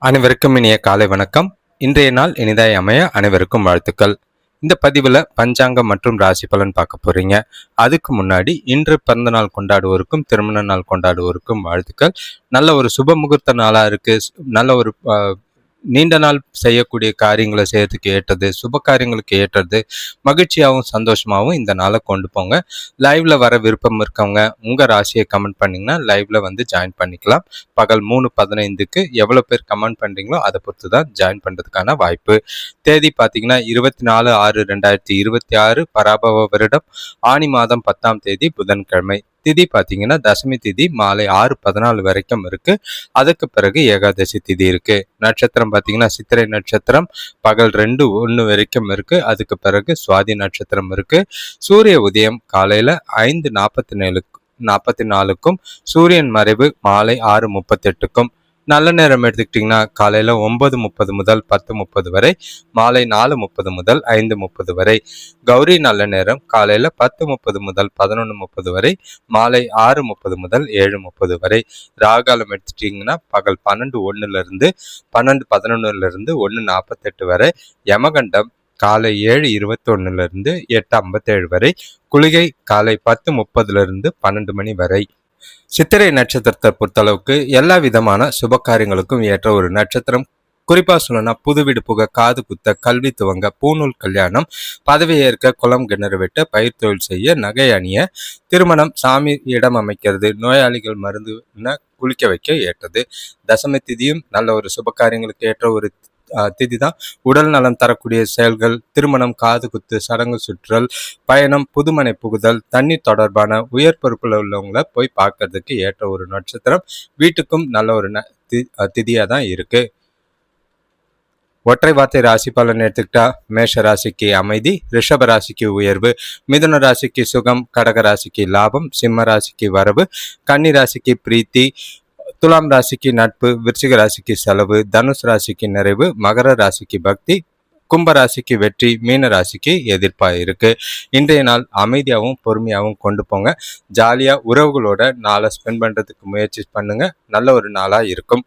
அனைவருக்கும் இனிய காலை வணக்கம். இன்றைய நாள் இனிதாய் அமைய அனைவருக்கும் வாழ்த்துக்கள். இந்த பதிவில் பஞ்சாங்கம் மற்றும் ராசி பலன் பார்க்க போறீங்க. அதுக்கு முன்னாடி இன்று பிறந்த நாள் கொண்டாடுவோருக்கும் திருமண நாள் கொண்டாடுவோருக்கும் வாழ்த்துக்கள். நல்ல ஒரு சுப முகூர்த்த நாளா இருக்கு. நல்ல ஒரு நீண்ட நாள் செய்யக்கூடிய காரியங்களை செய்யறதுக்கு ஏற்றது, சுப காரியங்களுக்கு ஏற்றது, மகிழ்ச்சியாகவும் சந்தோஷமாகவும் இந்த நாளை கொண்டு போங்க. லைவ்ல வர விருப்பம் இருக்கவங்க உங்க ராசியை கமெண்ட் பண்ணீங்கன்னா லைவ்ல வந்து ஜாயின் பண்ணிக்கலாம். பகல் 3:15க்கு எவ்வளோ பேர் கமெண்ட் பண்ணுறீங்களோ அதை பொறுத்து தான் ஜாயின் பண்ணுறதுக்கான வாய்ப்பு. தேதி பார்த்தீங்கன்னா 24/6/2026 பராபவ வருடம் ஆனி மாதம் 10ஆம் தேதி புதன்கிழமை. திதி பார்த்தீங்கன்னா தசமி திதி மாலை 6:14 வரைக்கும் இருக்கு. அதுக்கு பிறகு ஏகாதசி திதி இருக்கு. நட்சத்திரம் பார்த்தீங்கன்னா சித்திரை நட்சத்திரம் பகல் 2:01 வரைக்கும் இருக்கு. அதுக்கு பிறகு சுவாதி நட்சத்திரம் இருக்கு. சூரிய உதயம் காலையில 5:44க்கும் சூரியன் மறைவு மாலை 6:38க்கும். நல்ல நேரம் எடுத்துக்கிட்டிங்கன்னா காலையில் 9:30 முதல் 10:30 வரை, மாலை 4:30 முதல் 5:30 வரை. கௌரி நல்ல நேரம் காலையில் 10:30 முதல் 11:30 வரை, மாலை 6:30 முதல் 7:30 வரை. ராகாலம் எடுத்துட்டிங்கன்னா பகல் 12:01 12:11 1:48 வரை. யமகண்டம் காலை 7:21 8:57 வரை. குளிகை காலை 10:30 12 மணி வரை. சித்திரை நட்சத்திரத்தை பொறுத்தளவுக்கு எல்லா விதமான சுப காரியங்களுக்கும் ஏற்ற ஒரு நட்சத்திரம். குறிப்பா சொல்லணும்னா புது வீடு புக, காது குத்த, கல்வி துவங்க, பூநூல் கல்யாணம், பதவி ஏற்க, குளம் கிணறு வெட்ட, பயிர் தொழில் செய்ய, நகை அணிய, திருமணம், சாமி இடம் அமைக்கிறது, நோயாளிகள் மருந்து குளிக்க வைக்க ஏற்றது. தசமி திதியும் நல்ல ஒரு சுப காரியங்களுக்கு ஏற்ற ஒரு திதி தான். உடல் நலம் தரக்கூடிய செயல்கள், திருமணம், காது குத்து, சடங்கு சுற்றல், பயணம், புதுமனை புகுதல், தண்ணீர் தொடர்பான உயர் பொறுப்புல உள்ளவங்களை போய் பார்க்கறதுக்கு ஏற்ற ஒரு நட்சத்திரம். வீட்டுக்கும் நல்ல ஒரு திதியா தான் இருக்கு. ஒற்றை வார்த்தை ராசி பலன் எடுத்துக்கிட்டா மேஷ ராசிக்கு அமைதி, ரிஷப ராசிக்கு உயர்வு, மிதுன ராசிக்கு சுகம், கடக ராசிக்கு லாபம், சிம்ம ராசிக்கு வரவு, கன்னி ராசிக்கு பிரீத்தி, துலாம் ராசிக்கு நட்பு, விருச்சிக ராசிக்கு செலவு, தனுஷ் ராசிக்கு நிறைவு, மகர ராசிக்கு பக்தி, கும்ப ராசிக்கு வெற்றி, மீன ராசிக்கு எதிர்ப்பா இருக்கு. இன்றைய நாள் அமைதியாகவும் பொறுமையாகவும் கொண்டு போங்க. ஜாலியா உறவுகளோட நாளை ஸ்பெண்ட் பண்றதுக்கு முயற்சி பண்ணுங்க. நல்ல ஒரு நாளா இருக்கும்.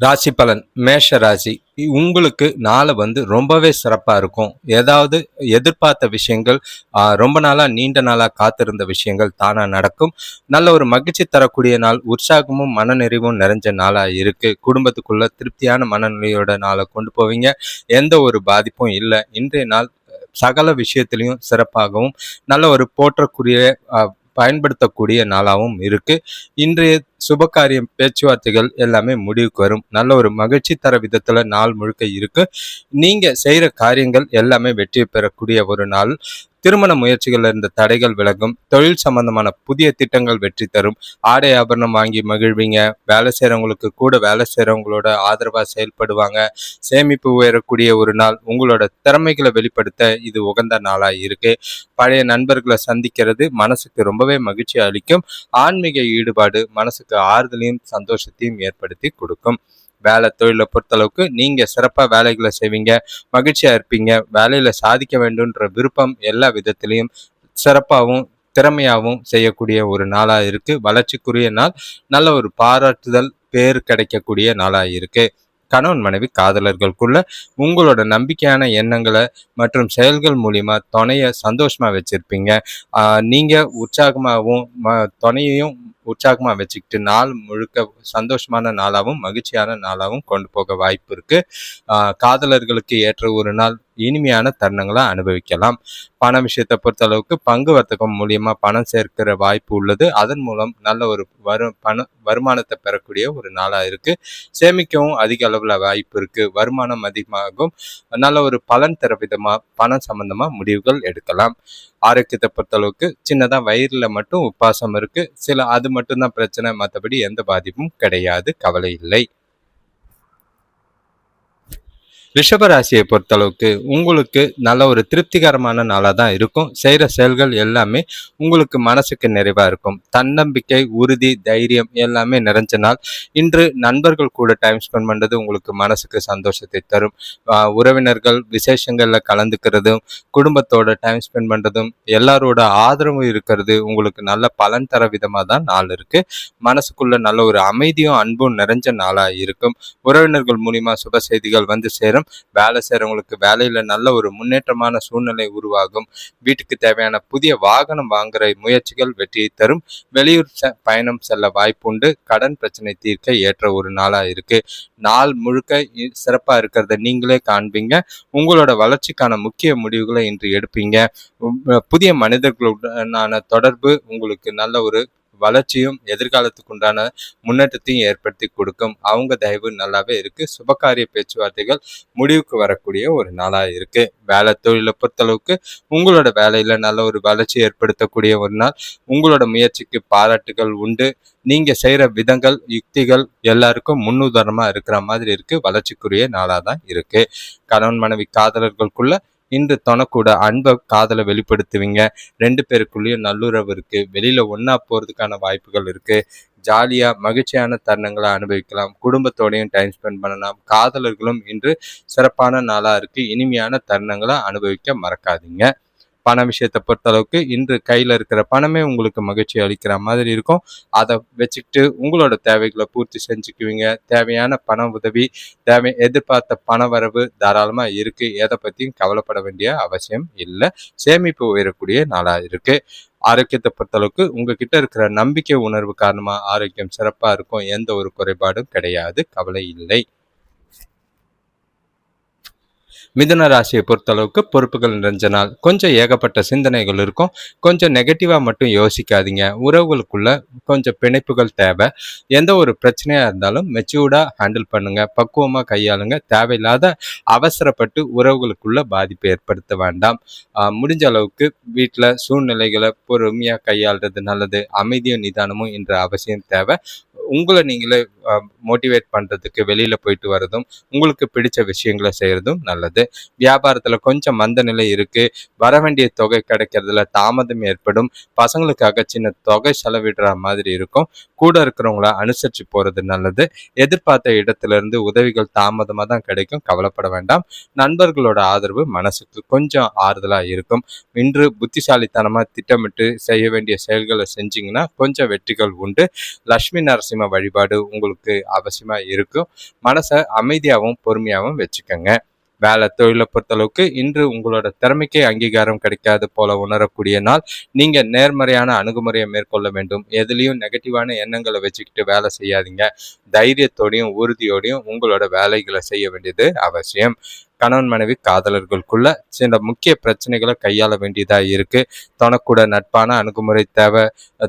ராசி பலன் மேஷ ராசி, உங்களுக்கு நாளை வந்து ரொம்பவே சிறப்பா இருக்கும். ஏதாவது எதிர்பார்த்த விஷயங்கள், ரொம்ப நாளா நீண்ட நாளா காத்திருந்த விஷயங்கள் தானா நடக்கும். நல்ல ஒரு மகிழ்ச்சி தரக்கூடிய நாள், உற்சாகமும் மனநிறைவும் நிறைஞ்ச நாளா இருக்கு. குடும்பத்துக்குள்ள திருப்தியான மனநிலையோட நாளை கொண்டு போவீங்க. எந்த ஒரு பாதிப்பும் இல்லை. இன்றைய நாள் சகல விஷயத்திலையும் சிறப்பாகவும் நல்ல ஒரு போற்றக்கூடிய பயன்படுத்தக்கூடிய நாளாகவும் இருக்கு. இன்றைய சுபகாரியம் பேச்சுவார்த்தைகள் எல்லாமே முடிவுக்கு வரும். நல்ல ஒரு மகிழ்ச்சி தர விதத்துல நாள் முழுக்க இருக்கு. நீங்க செய்யற காரியங்கள் எல்லாமே வெற்றி பெறக்கூடிய ஒரு நாள். திருமண முயற்சிகள்ல இருந்த தடைகள் விலகும். தொழில் சம்பந்தமான புதிய திட்டங்கள் வெற்றி தரும். ஆடை ஆபரணம் வாங்கி மகிழ்வீங்க. வேலை செய்யறவங்களுக்கு கூட வேலை செய்யறவங்களோட ஆதரவா செயல்படுவாங்க. சேமிப்பு உயரக்கூடிய ஒரு நாள். உங்களோட திறமைகளை வெளிப்படுத்த இது உகந்த நாளா இருக்கு. பழைய நண்பர்களை சந்திக்கிறது மனசுக்கு ரொம்பவே மகிழ்ச்சி அளிக்கும். ஆன்மீக ஈடுபாடு மனசுக்கு ஆறுதலையும் சந்தோஷத்தையும் ஏற்படுத்தி கொடுக்கும். வேலை தொழிலை பொறுத்தளவுக்கு நீங்க சிறப்பா வேலைகளை செய்வீங்க, மகிழ்ச்சியா இருப்பீங்க. வேலையில சாதிக்க வேண்டும்ன்ற விருப்பம் எல்லா விதத்திலையும் சிறப்பாகவும் திறமையாகவும் செய்யக்கூடிய ஒரு நாளா இருக்கு. வளர்ச்சிக்குரிய நாள். நல்ல ஒரு பாராட்டுதல் பேர் கிடைக்கக்கூடிய நாளா இருக்கு. கணவன் மனைவி காதலர்களுக்குள்ள உங்களோட நம்பிக்கையான எண்ணங்களை மற்றும் செயல்கள் மூலியமா துணைய சந்தோஷமா வச்சிருப்பீங்க. நீங்க உற்சாகமாகவும் துணையையும் உற்சாகமா வச்சுக்கிட்டு நாள் முழுக்க சந்தோஷமான நாளாகவும் மகிழ்ச்சியான நாளாகவும் கொண்டு போக வாய்ப்பு இருக்கு. காதலர்களுக்கு ஏற்ற ஒரு நாள். இனிமையான தருணங்களை அனுபவிக்கலாம். பண விஷயத்தை பொறுத்த அளவுக்கு பங்கு வர்த்தகம் மூலியமா பணம் சேர்க்கிற வாய்ப்பு உள்ளது. அதன் மூலம் நல்ல ஒரு வருமானத்தை பெறக்கூடிய ஒரு நாளா இருக்கு. சேமிக்கவும் அதிக அளவுல வாய்ப்பு இருக்கு. வருமானம் அதிகமாகும். நல்ல ஒரு பலன் தர விதமா பணம் சம்பந்தமா முடிவுகள் எடுக்கலாம். ஆரோக்கியத்தை பொறுத்த அளவுக்கு சின்னதா வயிறுல மட்டும் உப்பாசம் இருக்கு. அது மட்டும்தான் பிரச்சனை. மற்றபடி எந்த பாதிப்பும் கிடையாது. கவலை இல்லை. ரிஷபராசியை பொறுத்தளவுக்கு உங்களுக்கு நல்ல ஒரு திருப்திகரமான நாளாக தான் இருக்கும். செய்கிற செயல்கள் எல்லாமே உங்களுக்கு மனசுக்கு நிறைவாக இருக்கும். தன்னம்பிக்கை, உறுதி, தைரியம் எல்லாமே நிறைஞ்ச நாள். இன்று நண்பர்கள் கூட டைம் ஸ்பெண்ட் பண்ணுறது உங்களுக்கு மனசுக்கு சந்தோஷத்தை தரும். உறவினர்கள் விசேஷங்களில் கலந்துக்கிறதும், குடும்பத்தோட டைம் ஸ்பெண்ட் பண்ணுறதும், எல்லாரோட ஆதரவும் இருக்கிறது உங்களுக்கு நல்ல பலன் தர விதமாக தான் நாள் இருக்குது. மனசுக்குள்ள நல்ல ஒரு அமைதியும் அன்பும் நிறைஞ்ச நாளாக இருக்கும். உறவினர்கள் மூலிமா சுப செய்திகள் வந்து சேரும். வேலை செய்கிறவங்களுக்கு வேலையில் நல்ல ஒரு முன்னேற்றமான சூழ்நிலை உருவாகும். வீட்டுக்கு தேவையான புதிய வாகனம் வாங்குற முயற்சிகள் வெற்றியை தரும். வெளியூர் பயணம் செல்ல வாய்ப்புண்டு. கடன் பிரச்சனை தீர்க்க ஏற்ற ஒரு நாளாக இருக்கு. நாள் முழுக்க சிறப்பாக இருக்கிறத நீங்களே காண்பீங்க. உங்களோட வளர்ச்சிக்கான முக்கிய முடிவுகளை இன்று எடுப்பீங்க. புதிய மனிதர்களுடனான தொடர்பு உங்களுக்கு நல்ல ஒரு வளர்ச்சியும் எதிர்காலத்துக்கு உண்டான முன்னேற்றத்தையும் ஏற்படுத்தி கொடுக்கும். அவங்க தயவு நல்லாவே இருக்கு. சுபகாரிய பேச்சுவார்த்தைகள் முடிவுக்கு வரக்கூடிய ஒரு நாளா இருக்கு. வேலை தொழிலை பொறுத்தளவுக்கு உங்களோட வேலையில நல்ல ஒரு வளர்ச்சி ஏற்படுத்தக்கூடிய ஒரு நாள். உங்களோட முயற்சிக்கு பாராட்டுகள் உண்டு. நீங்க செய்யற விதங்கள், யுக்திகள் எல்லாருக்கும் முன்னுதாரணமா இருக்கிற மாதிரி இருக்கு. வளர்ச்சிக்குரிய நாளா தான் இருக்கு. கணவன் மனைவி காதலர்களுக்குள்ள இன்று தொணக்கூட அன்பை காதலை வெளிப்படுத்துவீங்க. 2 பேருக்குள்ளேயும் நல்லுறவு இருக்கு. வெளியில ஒன்னா போறதுக்கான வாய்ப்புகள் இருக்கு. ஜாலியா மகிழ்ச்சியான தருணங்களை அனுபவிக்கலாம். குடும்பத்தோடையும் டைம் ஸ்பெண்ட் பண்ணலாம். காதலர்களும் இன்று சிறப்பான நாளா இருக்கு. இனிமையான தருணங்களை அனுபவிக்க மறக்காதீங்க. பண விஷயத்தை பொறுத்தளவுக்கு இன்று கையில் இருக்கிற பணமே உங்களுக்கு மகிழ்ச்சி அளிக்கிற மாதிரி இருக்கும். அதை வச்சுக்கிட்டு உங்களோட தேவைகளை பூர்த்தி செஞ்சுக்குவீங்க. தேவையான பண உதவி, எதிர்பார்த்த பண வரவு தாராளமாக இருக்கு. எதை பற்றியும் கவலைப்பட வேண்டிய அவசியம் இல்லை. சேமிப்பு உயரக்கூடிய நாளாக இருக்கு. ஆரோக்கியத்தை பொறுத்தளவுக்கு உங்ககிட்ட இருக்கிற நம்பிக்கை உணர்வு காரணமா ஆரோக்கியம் சிறப்பாக இருக்கும். எந்த ஒரு குறைபாடும் கிடையாது. கவலை இல்லை. மிதுன ராசியை பொறுத்தளவுக்கு பொறுப்புகள் நிறைஞ்ச நாள். கொஞ்சம் ஏகப்பட்ட சிந்தனைகள் இருக்கும். கொஞ்சம் நெகட்டிவாக மட்டும் யோசிக்காதீங்க. உறவுகளுக்குள்ள கொஞ்சம் பிணைப்புகள் தேவை. எந்த ஒரு பிரச்சனையாக இருந்தாலும் மெச்சூர்டாக ஹேண்டில் பண்ணுங்க. பக்குவமாக கையாளுங்க. தேவையில்லாத அவசரப்பட்டு உறவுகளுக்குள்ள பாதிப்பு ஏற்படுத்த வேண்டாம். முடிஞ்ச அளவுக்கு வீட்டில் சூழ்நிலைகளை பொறுமையாக கையாளுறது நல்லது. அமைதியும் நிதானமும் இன்று அவசியம் தேவை. உங்களை நீங்களே மோட்டிவேட் பண்ணுறதுக்கு வெளியில் போயிட்டு வர்றதும், உங்களுக்கு பிடிச்ச விஷயங்களை செய்கிறதும் நல்லது. வியாபாரத்தில் கொஞ்சம் மந்த நிலை இருக்குது. வர வேண்டிய தொகை கிடைக்கிறதுல தாமதம் ஏற்படும். பசங்களுக்காக சின்ன தொகை செலவிடுற மாதிரி இருக்கும். கூட இருக்கிறவங்கள அனுசரித்து போகிறது நல்லது. எதிர்பார்த்த இடத்துலேருந்து உதவிகள் தாமதமாக தான் கிடைக்கும். கவலைப்பட வேண்டாம். நண்பர்களோட ஆதரவு மனசுக்கு கொஞ்சம் ஆறுதலாக இருக்கும். இன்று புத்திசாலித்தனமாக திட்டமிட்டு செய்ய வேண்டிய செயல்களை செஞ்சிங்கன்னா கொஞ்சம் வெற்றிகள் உண்டு. லட்சுமி நரசிம்ம வழிபாடு உங்களுக்கு அவசியமா இருக்கும். மனசை அமைதியாகவும் பொறுமையாகவும் வச்சுக்கோங்க. வேலை தொழிலை பொறுத்தளவுக்கு இன்று உங்களோட திறமைக்கே அங்கீகாரம் கிடைக்காது போல உணரக்கூடிய நாள். நீங்க நேர்மறையான அணுகுமுறையை மேற்கொள்ள வேண்டும். எதுலேயும் நெகட்டிவான எண்ணங்களை வச்சுக்கிட்டு வேலை செய்யாதீங்க. தைரியத்தோடையும் உறுதியோடையும் உங்களோட வேலைகளை செய்ய வேண்டியது அவசியம். கணவன் மனைவி காதலர்களுக்குள்ள சில முக்கிய பிரச்சனைகளை கையாள வேண்டியதாக இருக்கு. தனக்கூட நட்பான அணுகுமுறை தேவை.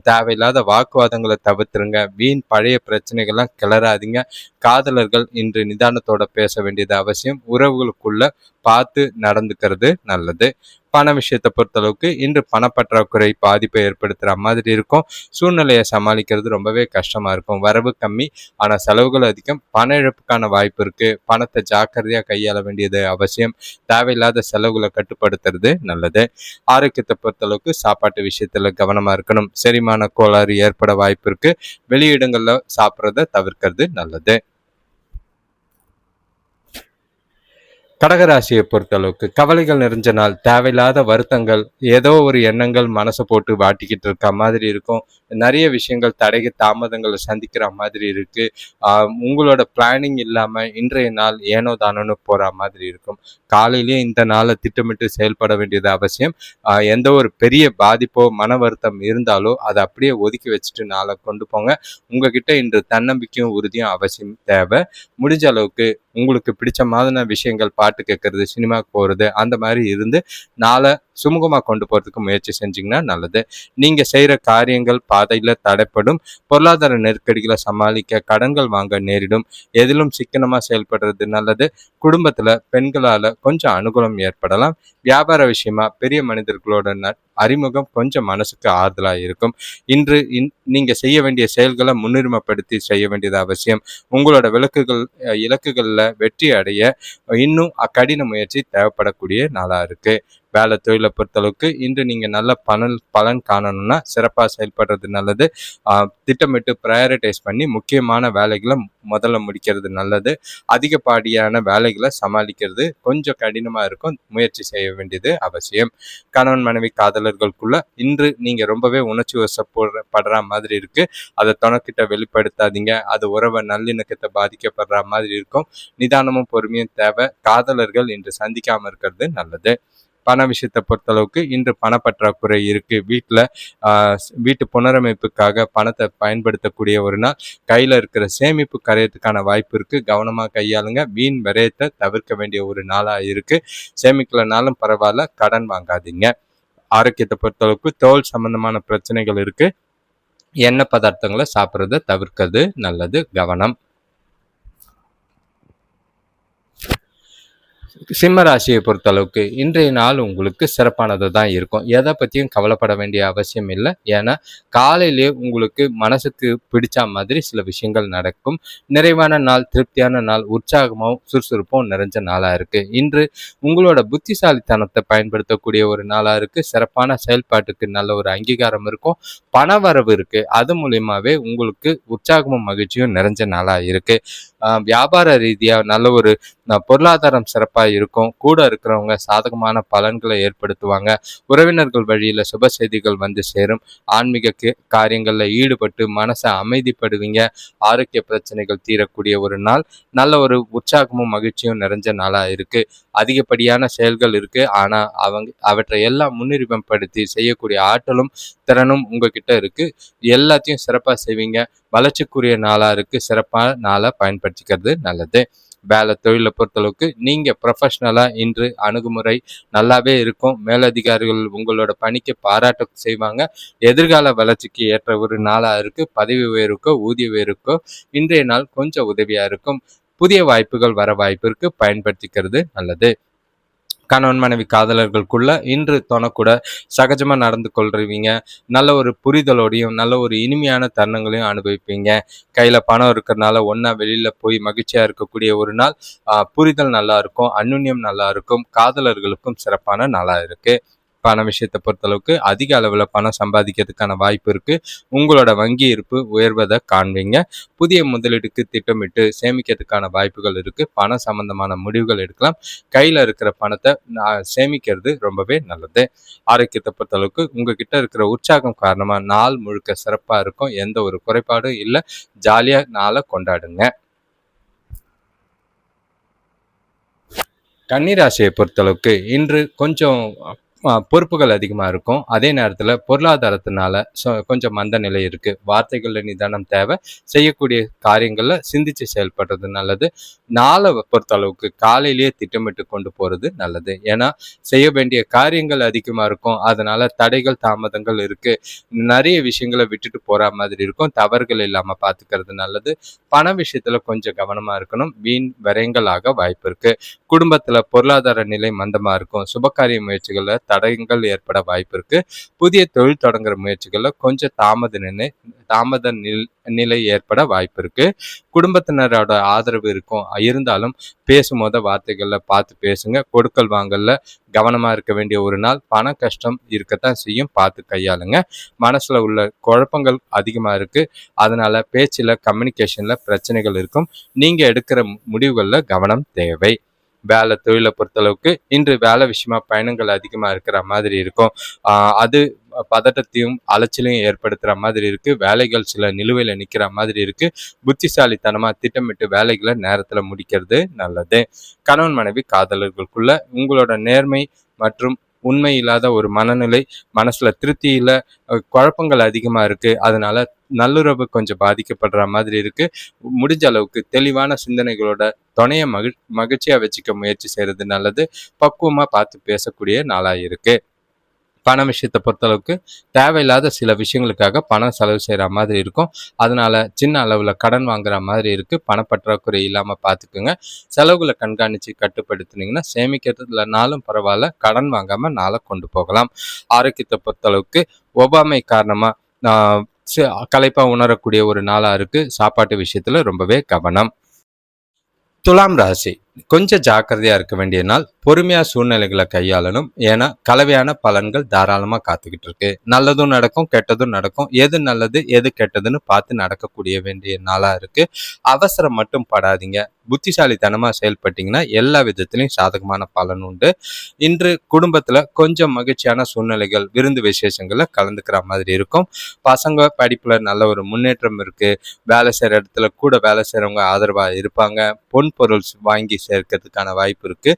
தேவையில்லாத வாக்குவாதங்களை தவிர்த்துருங்க. வீண் பழைய பிரச்சனைகள்லாம் கிளறாதீங்க. காதலர்கள் இன்று நிதானத்தோட பேச வேண்டியது அவசியம். உறவுகளுக்குள்ள பார்த்து நடந்துக்கிறது நல்லது. பண விஷயத்தை பொறுத்தளவுக்கு இன்று பணப்பற்றாக்குறை பாதிப்பை ஏற்படுத்துகிற மாதிரி இருக்கும். சூழ்நிலையை சமாளிக்கிறது ரொம்பவே கஷ்டமாக இருக்கும். வரவு கம்மி, ஆனால் செலவுகள் அதிகம். பண இழப்புக்கான வாய்ப்பு இருக்குது. பணத்தை ஜாக்கிரதையாக கையாள வேண்டியது அவசியம். தேவையில்லாத செலவுகளை கட்டுப்படுத்துறது நல்லது. ஆரோக்கியத்தை பொறுத்தளவுக்கு சாப்பாட்டு விஷயத்தில் கவனமாக இருக்கணும். செரிமான கோளாறு ஏற்பட வாய்ப்பு இருக்குது. வெளியிடங்களில் சாப்பிட்றத தவிர்க்கிறது நல்லது. கடகராசியை பொறுத்தளவுக்கு கவலைகள் நிறைஞ்ச நாள். தேவையில்லாத வருத்தங்கள், ஏதோ ஒரு எண்ணங்கள் மனசை போட்டு வாட்டிக்கிட்டு இருக்க மாதிரி இருக்கும். நிறைய விஷயங்கள் தடைக்கு தாமதங்களை சந்திக்கிற மாதிரி இருக்கு. உங்களோட பிளானிங் இல்லாம இன்றைய நாள் ஏனோ தானோன்னு போற மாதிரி இருக்கும். காலையிலேயே இந்த நாளை திட்டமிட்டு செயல்பட வேண்டியது அவசியம். எந்த ஒரு பெரிய பாதிப்போ மன வருத்தம் இருந்தாலோ அதை அப்படியே ஒதுக்கி வச்சுட்டு நாளை கொண்டு போங்க. உங்ககிட்ட இன்று தன்னம்பிக்கையும் உறுதியும் அவசியம் தேவை. முடிஞ்ச அளவுக்கு உங்களுக்கு பிடிச்ச மாதிரியான விஷயங்கள், பாட்டு கேட்கறது, சினிமாவுக்கு போகிறது, அந்த மாதிரி இருந்து நாளை சுமூகமாக கொண்டு போகிறதுக்கு முயற்சி செஞ்சிங்கன்னா நல்லது. நீங்கள் செய்கிற காரியங்கள் பாதையில் தடைப்படும். பொருளாதார நெருக்கடிகளை சமாளிக்க கடன்கள் வாங்க நேரிடும். எதிலும் சிக்கனமாக செயல்படுறது நல்லது. குடும்பத்தில் பெண்களால் கொஞ்சம் அனுகூலம் ஏற்படலாம். வியாபார விஷயமா பெரிய மனிதர்களோட அறிமுகம் கொஞ்சம் மனசுக்கு ஆறுதலா இருக்கும். இன்று நீங்க செய்ய வேண்டிய செயல்களை முன்னுரிமைப்படுத்தி செய்ய வேண்டியது அவசியம். உங்களோட இலக்குகள்ல வெற்றி அடைய இன்னும் கடின முயற்சி தேவைப்படக்கூடிய நாளா இருக்கு. வேலை தொழிலை பொறுத்தளவுக்கு இன்று நீங்க நல்ல பலன் காணணும்னா சிறப்பாக செயல்படுறது நல்லது. திட்டமிட்டு ப்ரையாரிட்டைஸ் பண்ணி முக்கியமான வேலைகளை முதல்ல முடிக்கிறது நல்லது. அதிகப்படியான வேலைகளை சமாளிக்கிறது கொஞ்சம் கடினமா இருக்கும். முயற்சி செய்ய வேண்டியது அவசியம். கணவன் மனைவி காதலர்களுக்குள்ள இன்று நீங்க ரொம்பவே உணர்ச்சி வசப்படுற மாதிரி இருக்கு. அதை துணைக்கிட்ட வெளிப்படுத்தாதீங்க. அது உறவை நல்லிணக்கத்தை பாதிக்கப்படுற மாதிரி இருக்கும். நிதானமும் பொறுமையும் தேவை. காதலர்கள் இன்று சந்திக்காம இருக்கிறது நல்லது. பண விஷயத்தை பொறுத்தளவுக்கு இன்று பணப்பற்றாக்குறை இருக்கு. வீட்டு புனரமைப்புக்காக பணத்தை பயன்படுத்தக்கூடிய ஒரு நாள். கையில இருக்கிற சேமிப்பு கரையத்துக்கான வாய்ப்பு இருக்கு. கவனமா கையாளுங்க. வீண் விரயத்தை தவிர்க்க வேண்டிய ஒரு நாளா இருக்கு. சேமிக்கலனாலும் பரவாயில்ல, கடன் வாங்காதீங்க. ஆரோக்கியத்தை பொறுத்தளவுக்கு தோல் சம்பந்தமான பிரச்சனைகள் இருக்கு. எண்ணெய் பதார்த்தங்களை சாப்பிட்றத தவிர்க்கிறது நல்லது. கவனம். சிம்ம ராசியை பொறுத்தளவுக்கு இன்றைய நாள் உங்களுக்கு சிறப்பானது தான் இருக்கும். எதை பற்றியும் கவலைப்பட வேண்டிய அவசியம் இல்லை. ஏன்னா காலையிலே உங்களுக்கு மனசுக்கு பிடிச்ச மாதிரி சில விஷயங்கள் நடக்கும். நிறைவான நாள், திருப்தியான நாள், உற்சாகமும் சுறுசுறுப்பும் நிறைஞ்ச நாளாக இருக்குது. இன்று உங்களோட புத்திசாலித்தனத்தை பயன்படுத்தக்கூடிய ஒரு நாளாக இருக்குது. சிறப்பான செயல்பாட்டுக்கு நல்ல ஒரு அங்கீகாரம் இருக்கும். பண வரவு இருக்குது. அது மூலியமாகவே உங்களுக்கு உற்சாகமும் மகிழ்ச்சியும் நிறைஞ்ச நாளாக இருக்குது. வியாபார ரீதியாக நல்ல ஒரு பொருளாதாரம் சிறப்பாக இருக்கும். கூட இருக்கிறவங்க சாதகமான பலன்களை ஏற்படுத்துவாங்க. உறவினர்கள் வழியில் சுப செய்திகள் வந்து சேரும். ஆன்மீக காரியங்களில் ஈடுபட்டு மனசை அமைதிப்படுவீங்க. ஆரோக்கிய பிரச்சனைகள் தீரக்கூடிய ஒரு நாள். நல்ல ஒரு உற்சாகமும் மகிழ்ச்சியும் நிறைஞ்ச நாளாக இருக்குது. அதிகப்படியான செயல்கள் இருக்குது. ஆனால் அவற்றை எல்லாம் முன்னுரிமைப்படுத்தி செய்யக்கூடிய ஆற்றலும் திறனும் உங்ககிட்ட இருக்குது. எல்லாத்தையும் சிறப்பாக செய்வீங்க. வளர்ச்சிக்குரிய நாளாக இருக்குது. சிறப்பான நாளை பயன்படுத்திக்கிறது நல்லது. வேலை தொழிலை பொறுத்தளவுக்கு நீங்கள் ப்ரொஃபஷ்னலாக இன்று அணுகுமுறை நல்லாவே இருக்கும். மேலதிகாரிகள் உங்களோட பணிக்கு பாராட்ட செய்வாங்க. எதிர்கால வளர்ச்சிக்கு ஏற்ற ஒரு நாளாக இருக்குது. பதவி உயர்வுக்கோ ஊதிய உயர்வுக்கோ இன்றைய நாள் கொஞ்சம் உதவியாக இருக்கும். புதிய வாய்ப்புகள் வர வாய்ப்பு இருக்கு. பயன்படுத்திக்கிறது நல்லது. கணவன் மனைவி காதலர்களுக்குள்ள இன்று கூட சகஜமாக நடந்து கொள்றீங்க. நல்ல ஒரு புரிதலோடையும் நல்ல ஒரு இனிமையான தருணங்களையும் அனுபவிப்பீங்க. கையில் பணம் இருக்கிறதுனால ஒன்றா வெளியில் போய் மகிழ்ச்சியாக இருக்கக்கூடிய ஒரு நாள். புரிதல் நல்லா இருக்கும். அந்யுன்யம் நல்லா இருக்கும். காதலர்களுக்கும் சிறப்பான நாளாக இருக்குது. பண விஷயத்தை பொறுத்தளவுக்கு அதிக அளவில் பணம் சம்பாதிக்கிறதுக்கான வாய்ப்பு இருக்குது. உங்களோட வங்கி இருப்பு உயர்வதை காண்பீங்க. புதிய முதலீடுக்கு திட்டமிட்டு சேமிக்கிறதுக்கான வாய்ப்புகள் இருக்குது. பணம் சம்பந்தமான முடிவுகள் எடுக்கலாம். கையில் இருக்கிற பணத்தை சேமிக்கிறது ரொம்பவே நல்லது. ஆரோக்கியத்தை பொறுத்தளவுக்கு உங்ககிட்ட இருக்கிற உற்சாகம் காரணமாக நாள் முழுக்க சிறப்பாக இருக்கும். எந்த ஒரு குறைபாடும் இல்லை. ஜாலியாக நாளை கொண்டாடுங்க. கன்னிராசியை பொறுத்தளவுக்கு இன்று கொஞ்சம் பொறுப்புகள் அதிகமாக இருக்கும். அதே நேரத்தில் பொருளாதாரத்தினால கொஞ்சம் மந்த நிலை இருக்குது. வார்த்தைகளில் நிதானம் தேவை. செய்யக்கூடிய காரியங்களில் சிந்திச்சு செயல்படுறது நல்லது. நாளை பொறுத்தளவுக்கு காலையிலேயே திட்டமிட்டு கொண்டு போகிறது நல்லது. ஏன்னா செய்ய வேண்டிய காரியங்கள் அதிகமாக இருக்கும். அதனால தடைகள் தாமதங்கள் இருக்குது. நிறைய விஷயங்களை விட்டுட்டு போகிற மாதிரி இருக்கும். தவறுகள் இல்லாமல் பார்த்துக்கிறது நல்லது. பண விஷயத்தில் கொஞ்சம் கவனமாக இருக்கணும். வீண் விரயங்களாக வாய்ப்பு இருக்குது. குடும்பத்தில் பொருளாதார நிலை மந்தமாக இருக்கும். சுபகாரிய முயற்சிகளில் தடயங்கள் ஏற்பட வாய்ப்பு இருக்கு. புதிய தொழில் தொடங்குற முயற்சிகளில் கொஞ்சம் தாமத நிலை ஏற்பட வாய்ப்பு இருக்கு. குடும்பத்தினரோட ஆதரவு இருக்கும். இருந்தாலும் பேசும்போது வார்த்தைகளில் பார்த்து பேசுங்க. கொடுக்கல் வாங்கல கவனமாக இருக்க வேண்டிய ஒரு நாள். பண கஷ்டம் இருக்கத்தான் செய்யும். பார்த்து கையாளுங்க. மனசில் உள்ள குழப்பங்கள் அதிகமாக இருக்கு. அதனால பேச்சில் கம்யூனிகேஷனில் பிரச்சனைகள் இருக்கும். நீங்கள் எடுக்கிற முடிவுகளில் கவனம் தேவை. வேலை தொழிலை பொறுத்தளவுக்கு இன்று வேலை விஷயமா பயணங்கள் அதிகமாக இருக்கிற மாதிரி இருக்கும். அது பதட்டத்தையும் அலைச்சலையும் ஏற்படுத்துகிற மாதிரி இருக்குது. வேலைகள் சில நிலுவையில் நிற்கிற மாதிரி இருக்குது. புத்திசாலித்தனமாக திட்டமிட்டு வேலைகளை நேரத்தில் முடிக்கிறது நல்லது. கணவன் மனைவி காதலர்களுக்குள்ள உங்களோட நேர்மை மற்றும் உண்மை இல்லாத ஒரு மனநிலை, மனசில் திருப்தியில் குழப்பங்கள் அதிகமாக இருக்குது. அதனால நல்லுறவு கொஞ்சம் பாதிக்கப்படுற மாதிரி இருக்குது. முடிஞ்ச அளவுக்கு தெளிவான சிந்தனைகளோட துணையை மகிழ்ச்சியாக வச்சுக்க முயற்சி செய்கிறது நல்லது. பக்குவமாக பார்த்து பேசக்கூடிய நாளாக இருக்குது. பண விஷயத்தை பொறுத்தளவுக்கு தேவையில்லாத சில விஷயங்களுக்காக பணம் செலவு செய்கிற மாதிரி இருக்கும். அதனால சின்ன அளவில் கடன் வாங்குற மாதிரி இருக்கு. பணப்பற்றாக்குறை இல்லாமல் பார்த்துக்குங்க. செலவுகளை கண்காணித்து கட்டுப்படுத்துனீங்கன்னா சேமிக்கிறதுலனாலும் பரவாயில்ல, கடன் வாங்காமல் நாளை கொண்டு போகலாம். ஆரோக்கியத்தை பொறுத்தளவுக்கு ஒவ்வாமை காரணமாக களைப்பாக உணரக்கூடிய ஒரு நாளாக இருக்கு. சாப்பாட்டு விஷயத்தில் ரொம்பவே கவனம். துலாம் ராசி கொஞ்சம் ஜாக்கிரதையா இருக்க வேண்டிய நாள். பொறுமையா சூழ்நிலைகளை கையாளணும். ஏன்னா கலவையான பலன்கள் தாராளமா காத்துக்கிட்டு இருக்கு. நல்லதும் நடக்கும், கெட்டதும் நடக்கும். எது நல்லது எது கெட்டதுன்னு பார்த்து நடக்கக்கூடிய வேண்டிய நாளா இருக்கு. அவசரம் மட்டும் படாதீங்க. புத்திசாலித்தனமா செயல்பட்டீங்கன்னா எல்லா விதத்திலையும் சாதகமான பலன் உண்டு. இன்று குடும்பத்துல கொஞ்சம் மகிழ்ச்சியான சூழ்நிலைகள், விருந்து விசேஷங்கள்ல கலந்துக்கிற மாதிரி இருக்கும். பசங்க படிப்புல நல்ல ஒரு முன்னேற்றம் இருக்கு. வேலை செய்யற இடத்துல கூட வேலை செய்யறவங்க ஆதரவா இருப்பாங்க. பொன் பொருள் வாங்கி சேர்க்கறதுக்கான வாய்ப்பு இருக்கு.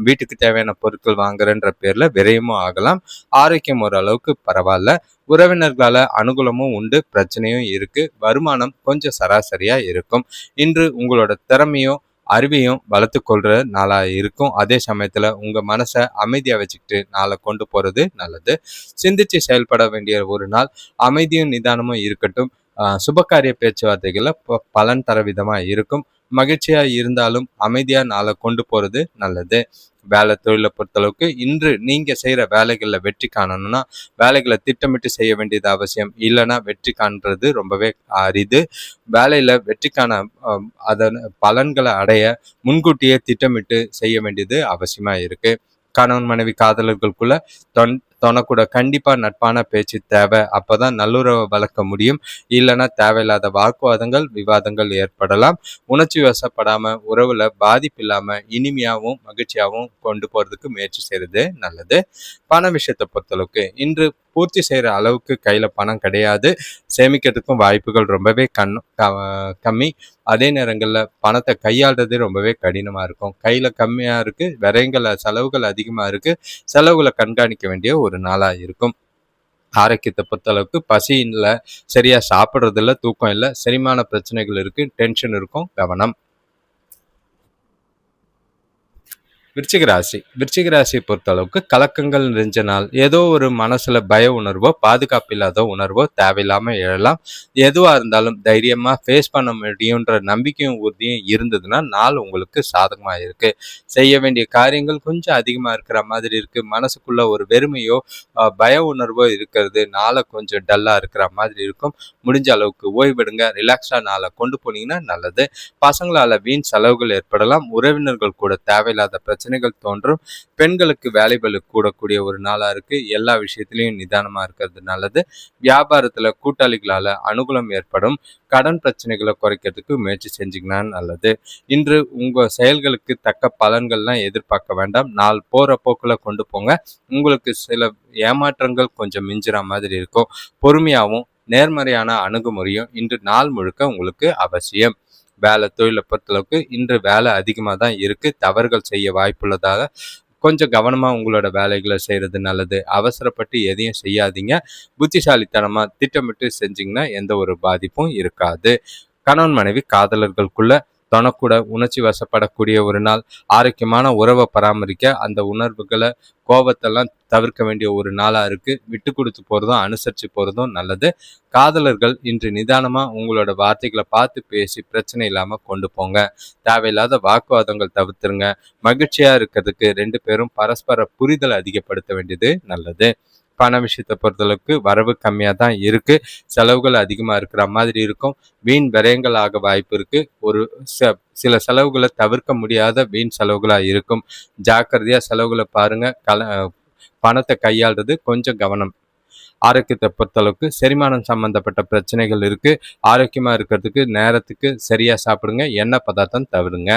வீட்டுக்கு தேவையான பொருட்கள் வாங்குறன்ற பேர்ல விரயமும் ஆகலாம். ஆரோக்கியம் ஓரளவுக்கு பரவாயில்ல. உறவினர்களால அனுகூலமும் உண்டு, பிரச்சனையும் இருக்கு. வருமானம் கொஞ்சம் சராசரியா இருக்கும். இன்று உங்களோட திறமையும் அறிவையும் வளர்த்து கொள்ற நாளா இருக்கும். அதே சமயத்துல உங்க மனசை அமைதியா வச்சுக்கிட்டு நாளை கொண்டு போறது நல்லது. சிந்திச்சு செயல்பட வேண்டிய ஒரு நாள். அமைதியும் நிதானமும் இருக்கட்டும். சுபகாரிய பேச்சுவார்த்தைகள்ல பலன் தர விதமா இருக்கும். மகிழ்ச்சியா இருந்தாலும் அமைதியா நாளை கொண்டு போறது நல்லது. வேலை தொழிலை பொறுத்தளவுக்கு இன்று நீங்க செய்யற வேலைகள்ல வெற்றி காணணும்னா வேலைகளை திட்டமிட்டு செய்ய வேண்டியது அவசியம். இல்லைன்னா வெற்றி காண்றது ரொம்பவே அரிது. வேலையில வெற்றிக்கான அதன் பலன்களை அடைய முன்கூட்டியே திட்டமிட்டு செய்ய வேண்டியது அவசியமா இருக்கு. கணவன் மனைவி காதலர்களுக்குள்ள தொணக்கூட கண்டிப்பா நட்பான பேச்சு தேவை. அப்பதான் நல்லுறவை வளர்க்க முடியும். இல்லைன்னா தேவையில்லாத வாக்குவாதங்கள், விவாதங்கள் ஏற்படலாம். உணர்ச்சி வசப்படாம உறவுல பாதிப்பு இல்லாம இனிமையாகவும் மகிழ்ச்சியாகவும் கொண்டு போறதுக்கு முயற்சி செய்யறது நல்லது. பண விஷயத்தை பொறுத்தளவுக்கு இன்று பூர்த்தி செய்யற அளவுக்கு கையில பணம் கிடையாது. சேமிக்கிறதுக்கும் வாய்ப்புகள் ரொம்பவே கம்மி. அதே நேரங்கள்ல பணத்தை கையாளுறது ரொம்பவே கடினமா இருக்கும். கையில கம்மியா இருக்கு, விரயங்கள் செலவுகள் அதிகமா இருக்கு. செலவுகளை கண்காணிக்க வேண்டிய ஒரு நாளா இருக்கும். ஆரோக்கியத்தை பொறுத்தளவுக்கு பசி இல்லை, சரியா சாப்பிட்றது இல்லை, தூக்கம் இல்லை, செரிமான பிரச்சனைகள் இருக்கு, டென்ஷன் இருக்கும், கவனம். விருச்சிக ராசியை பொறுத்த அளவுக்கு கலக்கங்கள் நிறைஞ்ச நாள். ஏதோ ஒரு மனசுல பய உணர்வோ பாதுகாப்பு இல்லாத உணர்வோ தேவையில்லாம எழலாம். எதுவா இருந்தாலும் தைரியமா ஃபேஸ் பண்ண முடியுன்ற நம்பிக்கையும் உறுதியும் இருந்ததுன்னா நாள் உங்களுக்கு சாதகமா இருக்கு. செய்ய வேண்டிய காரியங்கள் கொஞ்சம் அதிகமா இருக்கிற மாதிரி இருக்கு. மனசுக்குள்ள ஒரு வெறுமையோ பய உணர்வோ இருக்கிறது நாளை கொஞ்சம் டல்லா இருக்கிற மாதிரி இருக்கும். முடிஞ்ச அளவுக்கு ஓய்வெடுங்க, ரிலாக்ஸா நாளை கொண்டு போனீங்கன்னா நல்லது. பசங்களால வீண் செலவுகள் ஏற்படலாம். உறவினர்கள் கூட தேவையில்லாத பிரச்சனைகள் தோன்றும். பெண்களுக்கு வேலைபளு கூடக்கூடிய ஒரு நாளா இருக்கு. எல்லா விஷயத்திலையும் நிதானமா இருக்கிறது நல்லது. வியாபாரத்துல கூட்டாளிகளால அனுகூலம் ஏற்படும். கடன் பிரச்சனைகளை குறைக்கிறதுக்கு முயற்சி செஞ்சீங்கன்னா நல்லது. இன்று உங்க செயல்களுக்கு தக்க பலன்கள்லாம் எதிர்பார்க்க வேண்டாம். நாள் போற போக்குல கொண்டு போங்க. உங்களுக்கு சில ஏமாற்றங்கள் கொஞ்சம் மிஞ்சுற மாதிரி இருக்கும். பொறுமையாகவும் நேர்மறையான அணுகுமுறையும் இன்று நாள் முழுக்க உங்களுக்கு அவசியம். வேலை தொழிலை பொறுத்தளவுக்கு இன்று வேலை அதிகமாக தான் இருக்கு. தவறுகள் செய்ய வாய்ப்புள்ளதால கொஞ்சம் கவனமா உங்களோட வேலைகளை செய்யறது நல்லது. அவசரப்பட்டு எதையும் செய்யாதீங்க. புத்திசாலித்தனமா திட்டமிட்டு செஞ்சீங்கன்னா எந்த ஒரு பாதிப்பும் இருக்காது. கணவன் மனைவி காதலர்களுக்குள்ள தொணக்கூட உணர்ச்சி வசப்படக்கூடிய ஒரு நாள். ஆரோக்கியமான உறவை பராமரிக்க அந்த உணர்வுகளை கோபத்தெல்லாம் தவிர்க்க வேண்டிய ஒரு நாளா இருக்கு. விட்டு கொடுத்து போறதும் அனுசரித்து போறதும் நல்லது. காதலர்கள் இன்று நிதானமா உங்களோட வார்த்தைகளை பார்த்து பேசி பிரச்சனை இல்லாம கொண்டு போங்க. தேவையில்லாத வாக்குவாதங்கள் தவிர்த்துருங்க. மகிழ்ச்சியா இருக்கிறதுக்கு 2 பேரும் பரஸ்பர புரிதல் அதிகப்படுத்த வேண்டியது நல்லது. பண விஷயத்தை பொறுத்தளவுக்கு வரவு கம்மியாக தான் இருக்கு. செலவுகள் அதிகமாக இருக்கிற மாதிரி இருக்கும். வீண் விரயங்கள் ஆக வாய்ப்பு இருக்கு. ஒரு சில செலவுகளை தவிர்க்க முடியாத வீண் செலவுகளாக இருக்கும். ஜாக்கிரதையா செலவுகளை பாருங்க. பணத்தை கையாளுறது கொஞ்சம் கவனம். ஆரோக்கியத்தை பொறுத்தளவுக்கு செரிமானம் சம்பந்தப்பட்ட பிரச்சனைகள் இருக்கு. ஆரோக்கியமா இருக்கிறதுக்கு நேரத்துக்கு சரியா சாப்பிடுங்க. எண்ணெய் பதார்த்தம் தவிருங்க.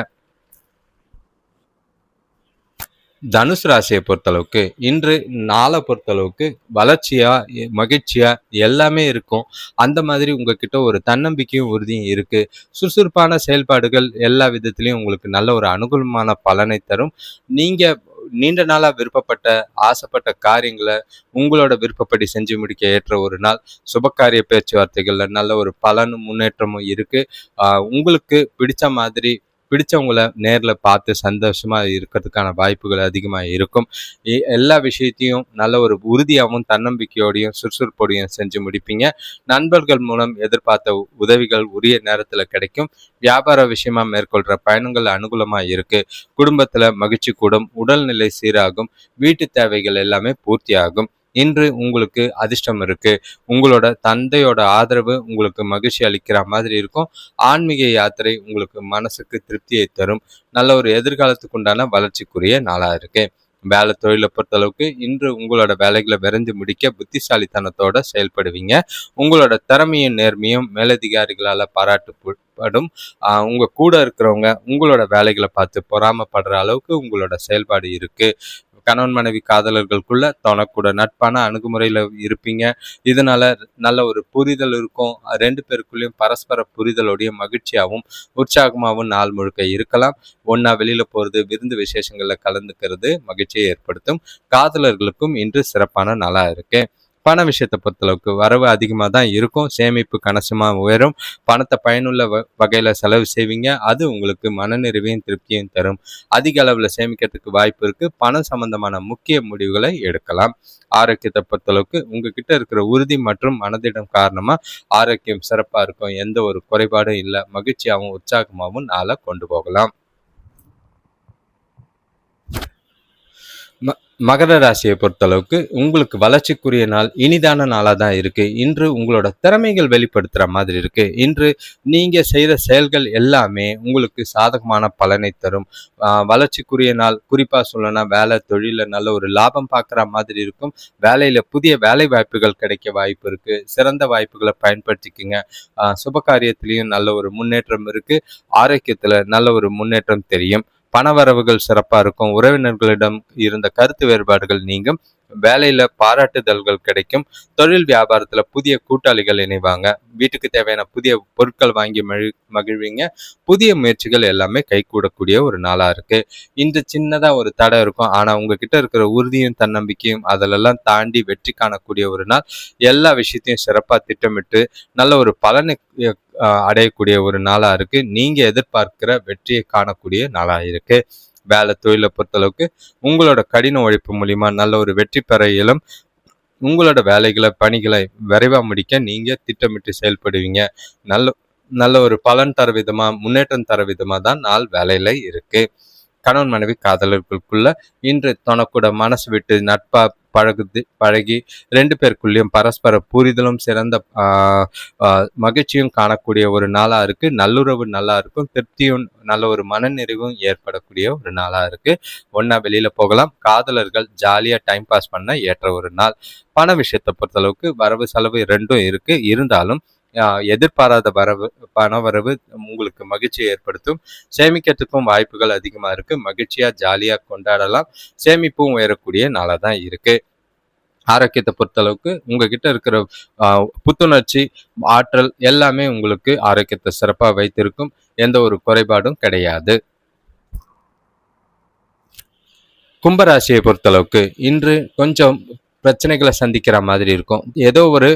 தனுசு ராசியை பொறுத்தளவுக்கு இன்று நாளை பொறுத்தளவுக்கு வளர்ச்சியா மகிழ்ச்சியா எல்லாமே இருக்கும். அந்த மாதிரி உங்ககிட்ட ஒரு தன்னம்பிக்கையும் உறுதியும் இருக்கு. சுறுசுறுப்பான செயல்பாடுகள் எல்லா விதத்திலையும் உங்களுக்கு நல்ல ஒரு அனுகூலமான பலனை தரும். நீங்க நீண்ட நாளா விருப்பப்பட்ட ஆசைப்பட்ட காரியங்களை உங்களோட விருப்பப்படி செஞ்சு முடிக்க ஏற்ற ஒரு நாள். சுபகாரிய பேச்சுவார்த்தைகள்ல நல்ல ஒரு பலனும் முன்னேற்றமும் இருக்கு. உங்களுக்கு பிடிச்ச மாதிரி பிடிச்சவங்கள நேர்ல பார்த்து சந்தோஷமா இருக்கிறதுக்கான வாய்ப்புகள் அதிகமா இருக்கும். எல்லா விஷயத்தையும் நல்ல ஒரு உறுதியாவும், தன்னம்பிக்கையோடையும், சுறுசுறுப்போடையும் செஞ்சு முடிப்பீங்க. நண்பர்கள் மூலம் எதிர்பார்த்த உதவிகள் உரிய நேரத்துல கிடைக்கும். வியாபார விஷயமா மேற்கொள்ற பயணங்கள் அனுகூலமா இருக்கு. குடும்பத்துல மகிழ்ச்சி கூடும், உடல்நிலை சீராகும், வீட்டு தேவைகள் எல்லாமே பூர்த்தியாகும். இன்று உங்களுக்கு அதிர்ஷ்டம் இருக்கு. உங்களோட தந்தையோட ஆதரவு உங்களுக்கு மகிழ்ச்சி அளிக்கிற மாதிரி இருக்கும். ஆன்மீக யாத்திரை உங்களுக்கு மனசுக்கு திருப்தியை தரும். நல்ல ஒரு எதிர்காலத்துக்கு உண்டான வளர்ச்சிக்குரிய நாளா இருக்கு. வேலை தொழிலை பொறுத்தளவுக்கு இன்று உங்களோட வேலைகளை விரைந்து முடிக்க புத்திசாலித்தனத்தோட செயல்படுவீங்க. உங்களோட திறமையும் நேர்மையும் மேலதிகாரிகளால பாராட்டப்படும். உங்க கூட இருக்கிறவங்க உங்களோட வேலைகளை பார்த்து பொறாமப்படுற அளவுக்கு உங்களோட செயல்பாடு இருக்கு. கணவன் மனைவி காதலர்களுக்குள்ள தனக்கூட நட்பான அணுகுமுறையில இருப்பீங்க. இதனால நல்ல ஒரு புரிதல் இருக்கும். 2 பேருக்குள்ளேயும் பரஸ்பர புரிதலோடைய மகிழ்ச்சியாகவும் உற்சாகமாகவும் நாள் முழுக்க இருக்கலாம். ஒன்னா வெளியில போறது, விருந்து விசேஷங்கள்ல கலந்துக்கிறது மகிழ்ச்சியை ஏற்படுத்தும். காதலர்களுக்கும் இன்று சிறப்பான நாளா இருக்கு. பண விஷயத்தை பொறுத்தளவுக்கு வரவு அதிகமாக தான் இருக்கும். சேமிப்பு கணிசமாக உயரும். பணத்தை பயனுள்ள வகையில் செலவு செய்வீங்க. அது உங்களுக்கு மனநிறைவையும் திருப்தியும் தரும். அதிக அளவில் சேமிக்கிறதுக்கு வாய்ப்பு இருக்கு. பணம் சம்பந்தமான முக்கிய முடிவுகளை எடுக்கலாம். ஆரோக்கியத்தை பொறுத்தளவுக்கு உங்ககிட்ட இருக்கிற உறுதி மற்றும் மனதிடம் காரணமா ஆரோக்கியம் சிறப்பா இருக்கும். எந்த ஒரு குறைபாடும் இல்லை. மகிழ்ச்சியாகவும் உற்சாகமாகவும் நாளை கொண்டு போகலாம். மகர ராசியை பொறுத்தளவுக்கு உங்களுக்கு வளர்ச்சிக்குரிய நாள் இனிதான நாளாக தான் இருக்கு. இன்று உங்களோட திறமைகள் வெளிப்படுத்துகிற மாதிரி இருக்கு. இன்று நீங்க செய்கிற செயல்கள் எல்லாமே உங்களுக்கு சாதகமான பலனை தரும். வளர்ச்சிக்குரிய நாள் குறிப்பாக சொல்லணும்னா வேலை தொழில நல்ல ஒரு லாபம் பார்க்குற மாதிரி இருக்கும். வேலையில புதிய வேலை வாய்ப்புகள் கிடைக்க வாய்ப்பு இருக்கு. சிறந்த வாய்ப்புகளை பயன்படுத்திக்குங்க. சுப காரியத்திலையும் நல்ல ஒரு முன்னேற்றம் இருக்கு. ஆரோக்கியத்துல நல்ல ஒரு முன்னேற்றம் தெரியும். பணவரவுகள் சிறப்பா இருக்கும். உறவினர்களிடம் இருந்த கருத்து வேறுபாடுகள் நீங்கும். வேலையில பாராட்டுதல்கள் கிடைக்கும். தொழில் வியாபாரத்துல புதிய கூட்டாளிகள் இணைவாங்க. வீட்டுக்கு தேவையான புதிய பொருட்கள் வாங்கி மகிழ்வீங்க. புதிய முயற்சிகள் எல்லாமே கைகூடக்கூடிய ஒரு நாளா இருக்கு. இன்று சின்னதா ஒரு தடை இருக்கும். ஆனா உங்ககிட்ட இருக்கிற உறுதியும் தன்னம்பிக்கையும் அதிலெல்லாம் தாண்டி வெற்றி காணக்கூடிய ஒரு நாள். எல்லா விஷயத்தையும் சிறப்பா திட்டமிட்டு நல்ல ஒரு பலனை அடையக்கூடிய ஒரு நாளா இருக்கு. நீங்க எதிர்பார்க்கிற வெற்றியை காணக்கூடிய நாளா இருக்கு. வேலை தொழிலை பொறுத்தளவுக்கு உங்களோட கடின உழைப்பு மூலியமா நல்ல ஒரு வெற்றி பெற இயலும். உங்களோட வேலைகளை பணிகளை விரைவா முடிக்க நீங்க திட்டமிட்டு செயல்படுவீங்க. நல்ல நல்ல ஒரு பலன் தர விதமா, முன்னேற்றம் தர விதமா தான் நாள் வேலையில இருக்கு. கணவன் மனைவி காதலர்களுக்குள்ள இன்று தனக்கூட மனசு விட்டு நட்பா பழகி 2 பேருக்குள்ளேயும் பரஸ்பர புரிதலும் சிறந்த மகிழ்ச்சியும் காணக்கூடிய ஒரு நாளா இருக்கு. நல்லுறவு நல்லா இருக்கும். திருப்தியும் நல்ல ஒரு மனநிறைவும் ஏற்படக்கூடிய ஒரு நாளா இருக்கு. ஒன்னா வெளியில போகலாம். காதலர்கள் ஜாலியா டைம் பாஸ் பண்ண ஏற்ற ஒரு நாள். பண விஷயத்தை பொறுத்தளவுக்கு வரவு செலவு 2ம் இருக்கு. இருந்தாலும் எதிர்பாராத பண வரவு உங்களுக்கு மகிழ்ச்சியை ஏற்படுத்தும். சேமிக்கிறதுக்கும் வாய்ப்புகள் அதிகமா இருக்கு. மகிழ்ச்சியா ஜாலியா கொண்டாடலாம். சேமிப்பும் உயரக்கூடிய நாளா தான் இருக்கு. ஆரோக்கியத்தை பொறுத்தளவுக்கு உங்ககிட்ட இருக்கிற புத்துணர்ச்சி, ஆற்றல் எல்லாமே உங்களுக்கு ஆரோக்கியத்தை சிறப்பா வைத்திருக்கும். எந்த ஒரு குறைபாடும் கிடையாது. கும்பராசியை பொறுத்தளவுக்கு இன்று கொஞ்சம் பிரச்சனைகளை சந்திக்கிற மாதிரி இருக்கும். ஏதோ ஒரு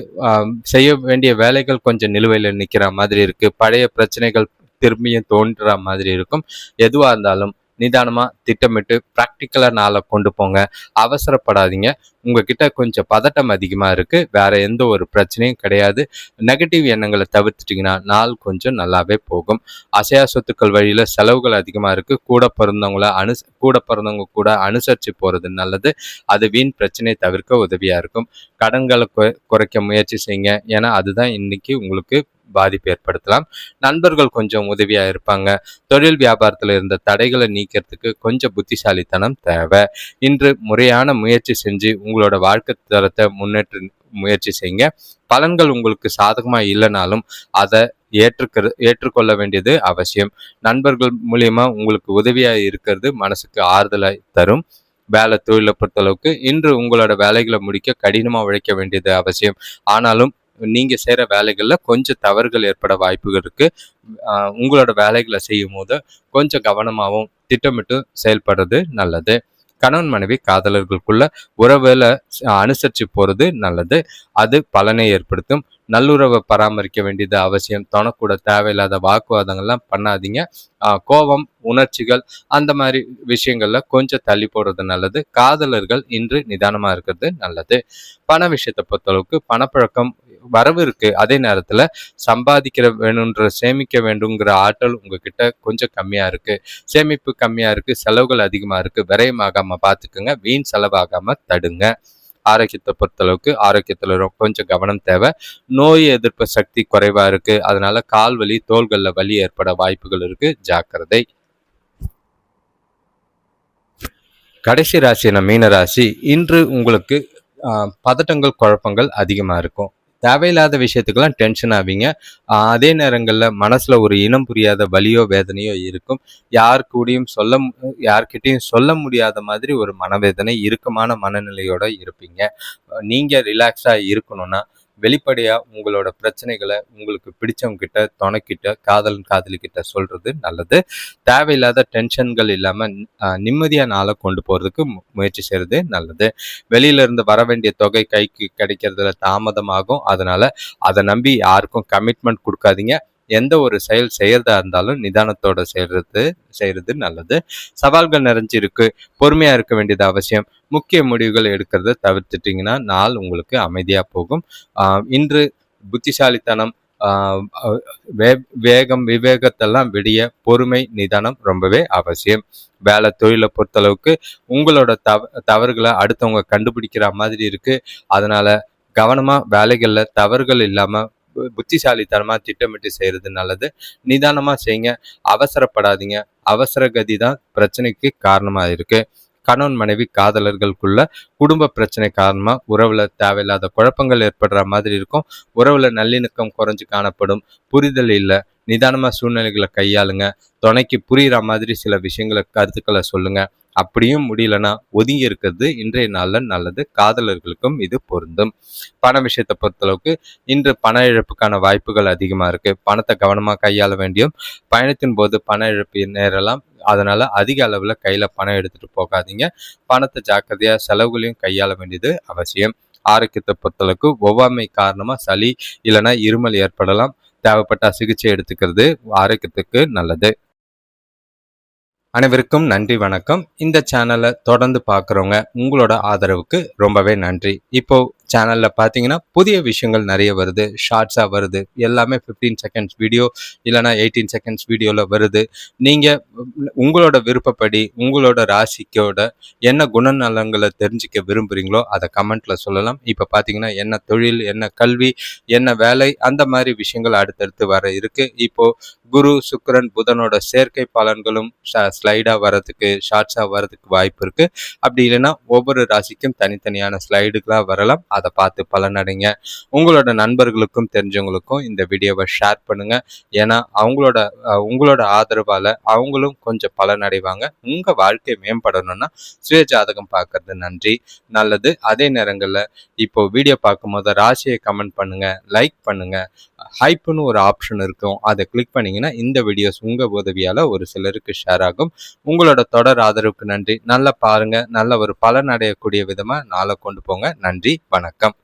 செய்ய வேண்டிய வேலைகள் கொஞ்சம் நிலுவையில் நிற்கிற மாதிரி இருக்கு. பழைய பிரச்சனைகள் திரும்பியும் தோன்ற மாதிரி இருக்கும். எதுவா இருந்தாலும் நிதானமா திட்டமிட்டு ப்ராக்டிக்கலா நாளை கொண்டு போங்க. அவசரப்படாதீங்க. உங்ககிட்ட கொஞ்சம் பதட்டம் அதிகமா இருக்கு. வேற எந்த ஒரு பிரச்சனையும் கிடையாது. நெகட்டிவ் எண்ணங்களை தவிர்த்துட்டீங்கன்னா நாள் கொஞ்சம் நல்லாவே போகும். அசையா சொத்துக்கள் வழியில செலவுகள் அதிகமா இருக்கு. கூட பிறந்தவங்க கூட அனுசரிச்சு போறது நல்லது. அது வீண் பிரச்சனையை தவிர்க்க உதவியா இருக்கும். கடன்களை குறைக்க முயற்சி செய்யுங்க. ஏன்னா அதுதான் இன்னைக்கு உங்களுக்கு பாதிப்பு ஏற்படுத்தலாம். நண்பர்கள் கொஞ்சம் உதவியா இருப்பாங்க. தொழில் வியாபாரத்துல இருந்த தடைகளை நீக்கிறதுக்கு கொஞ்சம் புத்திசாலித்தனம் தேவை. இன்று முறையான முயற்சி செஞ்சு உங்களோட வாழ்க்கை தரத்தை முன்னேற்ற முயற்சி செய்யுங்க. பலன்கள் உங்களுக்கு சாதகமா இல்லைனாலும் அதை ஏற்றுக்கொள்ள வேண்டியது அவசியம். நண்பர்கள் மூலியமா உங்களுக்கு உதவியா இருக்கிறது மனசுக்கு ஆறுதலை தரும். வேலை தொழிலை பொறுத்தளவுக்கு இன்று உங்களோட வேலைகளை முடிக்க கடினமா உழைக்க வேண்டியது அவசியம். ஆனாலும் நீங்க செய்யற வேலைகள்ல கொஞ்சம் தவறுகள் ஏற்பட வாய்ப்புகள் இருக்கு. உங்களோட வேலைகளை செய்யும் போது கொஞ்சம் கவனமாகவும் திட்டமிட்டு செயல்படுறது நல்லது. கணவன் மனைவி காதலர்களுக்குள்ள உறவுல அனுசரிச்சு போறது நல்லது. அது பலனை ஏற்படுத்தும். நல்லுறவை பராமரிக்க வேண்டியது அவசியம். தொணக்கூட தேவையில்லாத வாக்குவாதங்கள்லாம் பண்ணாதீங்க. கோபம், உணர்ச்சிகள் அந்த மாதிரி விஷயங்கள்ல கொஞ்சம் தள்ளி போடுறது நல்லது. காதலர்கள் இன்று நிதானமா இருக்கிறது நல்லது. பண விஷயத்தை பொறுத்தளவுக்கு பணப்பழக்கம் வரவு இருக்கு. அதே நேரத்துல சம்பாதிக்கிற வேணுன்ற சேமிக்க வேண்டுங்கிற ஆற்றல் உங்ககிட்ட கொஞ்சம் கம்மியா இருக்கு. சேமிப்பு கம்மியா இருக்கு, செலவுகள் அதிகமா இருக்கு. விரயமாகாம பார்த்துக்குங்க. வீண் செலவாகாம தடுங்க. ஆரோக்கியத்தை பொறுத்தளவுக்கு ஆரோக்கியத்துல கொஞ்சம் கவனம் தேவை. நோய் எதிர்ப்பு சக்தி குறைவா இருக்கு. அதனால கால் வலி, தோள்கள்ல வலி ஏற்பட வாய்ப்புகள் இருக்கு. ஜாக்கிரதை. கடைசி ராசியான மீன ராசி. இன்று உங்களுக்கு பதட்டங்கள், குழப்பங்கள் அதிகமா இருக்கும். தேவையில்லாத விஷயத்துக்கெல்லாம் டென்ஷன் ஆவீங்க. அதே நேரங்கள்ல மனசுல ஒரு இனம் புரியாத வலியோ வேதனையோ இருக்கும். யார்கிட்டயும் சொல்ல முடியாத மாதிரி ஒரு மனவேதனை, இறுக்கமான மனநிலையோட இருப்பீங்க. நீங்க ரிலாக்ஸா இருக்கணும்னா வெளிப்படையா உங்களோட பிரச்சனைகளை உங்களுக்கு பிடிச்சவங்க கிட்ட, துணைக்கிட்ட, காதலிக்கிட்ட சொல்றது நல்லது. தேவையில்லாத டென்ஷன்கள் இல்லாம நிம்மதியா நாளை கொண்டு போறதுக்கு முயற்சி செய்யறது நல்லது. வெளியில இருந்து வர வேண்டிய தொகை கைக்கு கிடைக்கிறதுல தாமதமாகும். அதனால அதை நம்பி யாருக்கும் கமிட்மெண்ட் கொடுக்காதீங்க. எந்த ஒரு செயல் செய்யறதா இருந்தாலும் நிதானத்தோட செய்யறது நல்லது. சவால்கள் நிறைஞ்சிருக்கு, பொறுமையா இருக்க வேண்டியது அவசியம். முக்கிய முடிவுகள் எடுக்கிறத தவிர்த்துட்டீங்கன்னா நாள் உங்களுக்கு அமைதியா போகும். இன்று புத்திசாலித்தனம், வேகம், விவேகத்தெல்லாம் விடிய பொறுமை, நிதானம் ரொம்பவே அவசியம். வேலை தொழிலை பொறுத்தளவுக்கு உங்களோட தவறுகளை அடுத்தவங்க கண்டுபிடிக்கிற மாதிரி இருக்கு. அதனால கவனமா வேலைகள்ல தவறுகள் இல்லாம புத்திசாலித்தனமா திட்டமிட்டு செய்யறது நல்லது. நிதானமா செய்யுங்க, அவசரப்படாதீங்க. அவசர கதி தான் பிரச்சனைக்கு காரணமா இருக்கு. கணவன் மனைவி காதலர்களுக்குள்ள குடும்ப பிரச்சனை காரணமா உறவுல தேவையில்லாத குழப்பங்கள் ஏற்படுற மாதிரி இருக்கும். உறவுல நல்லிணக்கம் குறைஞ்சு காணப்படும். புரிதல் இல்லை. நிதானமா சூழ்நிலைகளை கையாளுங்க. துணைக்கு புரியுற மாதிரி சில கருத்துக்களை சொல்லுங்க. அப்படியும் முடியலன்னா ஒதுங்கி இருக்கிறது இன்றைய நாள்ல நல்லது. காதலர்களுக்கும் இது பொருந்தும். பண விஷயத்தை பொறுத்தளவுக்கு இன்று பண இழப்புக்கான வாய்ப்புகள் அதிகமா இருக்கு. பணத்தை கவனமா கையாள வேண்டியும். பயணத்தின் போது பண இழப்பு நேரலாம். அதனால அதிக அளவுல கையில பணம் எடுத்துட்டு போகாதீங்க. பணத்தை ஜாக்கிரதையா செலவுகளையும் கையாள வேண்டியது அவசியம். ஆரோக்கியத்தை பொறுத்தளவுக்கு ஒவ்வாமை காரணமா சளி இல்லைன்னா இருமல் ஏற்படலாம். தேவைப்பட்ட சிகிச்சை எடுத்துக்கிறது ஆரோக்கியத்துக்கு நல்லது. அனைவருக்கும் நன்றி, வணக்கம். இந்த சேனலை தொடர்ந்து பார்க்குறவங்க உங்களோட ஆதரவுக்கு ரொம்பவே நன்றி. இப்போ சேனல்ல பார்த்தீங்கன்னா புதிய விஷயங்கள் நிறைய வருது. ஷார்ட்ஸாக வருது. எல்லாமே 15 செகண்ட்ஸ் வீடியோ இல்லைனா 18 செகண்ட்ஸ் வீடியோவில் வருது. நீங்கள் உங்களோட விருப்பப்படி உங்களோட ராசிக்கோட என்ன குணநலங்களை தெரிஞ்சுக்க விரும்புகிறீங்களோ அதை கமெண்ட்டில் சொல்லலாம். இப்போ பார்த்தீங்கன்னா என்ன தொழில், என்ன கல்வி, என்ன வேலை, அந்த மாதிரி விஷயங்கள் அடுத்தடுத்து வர இருக்குது. இப்போது குரு, சுக்கிரன், புதனோட சேர்க்கை பலன்களும் ஸ்லைடாக வரதுக்கு, ஷார்ட்ஸாக வரதுக்கு வாய்ப்பு இருக்குது. அப்படி இல்லைன்னா ஒவ்வொரு ராசிக்கும் தனித்தனியான ஸ்லைடுகளாக வரலாம். அதை பார்த்து பலனடைங்க. உங்களோட நண்பர்களுக்கும் தெரிஞ்சவங்களுக்கும் இந்த வீடியோவை ஷேர் பண்ணுங்க. ஏன்னா உங்களோட ஆதரவால அவங்களும் கொஞ்சம் பலனடைவாங்க. உங்க வாழ்க்கை மேம்படணும்னா சுய ஜாதகம் பார்க்கறது நல்லது. அதே நேரங்களில் இப்போ வீடியோ பார்க்கும் போது ராசியை கமெண்ட் பண்ணுங்க, லைக் பண்ணுங்க. ஹைப்புன்னு ஒரு ஆப்ஷன் இருக்கும், அதை கிளிக் பண்ணீங்கன்னா இந்த வீடியோஸ் உங்க உதவியால ஒரு சிலருக்கு ஷேர் ஆகும். உங்களோட தொடர் ஆதரவுக்கு நன்றி. நல்லா பாருங்க. நல்ல ஒரு பலன் அடையக்கூடிய விதமா நாளை கொண்டு போங்க. நன்றி, வணக்கம்.